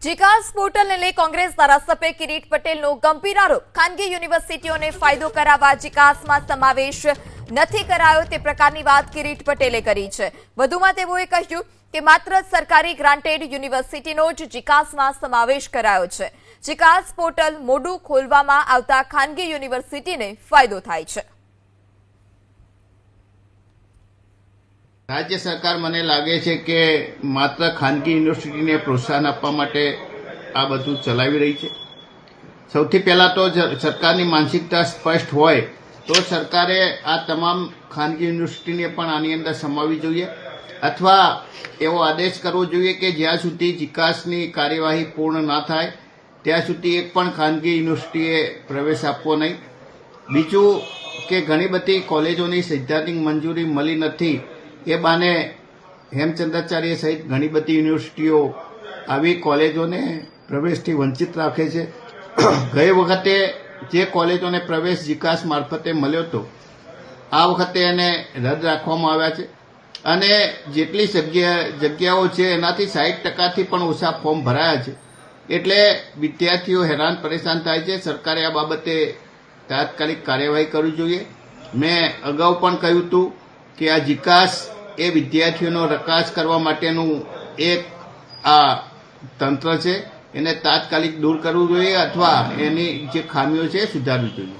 જીકાસ પોર્ટલને લઈ કોંગ્રેસ ધારાસભ્ય કિરીટ પટેલનો ગંભીર આરોપ। ખાનગી યુનિવર્સિટીઓને ફાયદો કરાવવા જીકાસમાં સમાવેશ નથી કરાયો તે પ્રકારની વાત કિરીટ પટેલે કરી છે। વધુમાં તેઓએ કહ્યું કે માત્ર સરકારી ગ્રાન્ટેડ યુનિવર્સિટીનો જ જીકાસમાં સમાવેશ કરાયો છે। જીકાસ પોર્ટલ મોડું ખોલવામાં આવતા ખાનગી યુનિવર્સિટીને ફાયદો થાય છે। राज्य सरकार મને લાગે છે કે માત્ર ખાનગી યુનિવર્સિટીને પ્રોત્સાહન આપવા માટે આ બધું ચલાવી રહી છે। સૌથી પહેલા તો સરકારની માનસિકતા સ્પષ્ટ હોય તો સરકારે આ તમામ ખાનગી યુનિવર્સિટીને પણ આની અંદર સમાવવી જોઈએ અથવા એવો આદેશ કરવો જોઈએ કે જ્યાં સુધી જીકાસની કાર્યવાહી પૂર્ણ ના થાય ત્યાં સુધી એક પણ ખાનગી યુનિવર્સિટીએ પ્રવેશ આપવો નહીં। બીજું કે ઘણી બધી કોલેજોની સૈદ્ધાંતિક મંજૂરી મળી નથી એ બાને હેમચંદ્રાચાર્ય સહિત ઘણી બધી યુનિવર્સિટીઓ આવી કોલેજોને પ્રવેશથી વંચિત રાખે છે। ગઈ વખતે જે કોલેજોને પ્રવેશ જીકાસ મારફતે મળ્યો હતો આ વખતે એને રદ રાખવામાં આવ્યા છે અને જેટલી જગ્યાઓ છે એનાથી 60%થી પણ ઓછા ફોર્મ ભરાયા છે। એટલે વિદ્યાર્થીઓ હેરાન પરેશાન થાય છે। સરકારે આ બાબતે તાત્કાલિક કાર્યવાહી કરવી જોઈએ। મેં અગાઉ પણ કહ્યું હતું કે આ જીકાસ એ વિદ્યાર્થીઓનો રકાસ કરવા માટેનું એક આ તંત્ર છે, એને તાત્કાલિક દૂર કરવું જોઈએ અથવા એની જે ખામીઓ છે એ સુધારવી જોઈએ।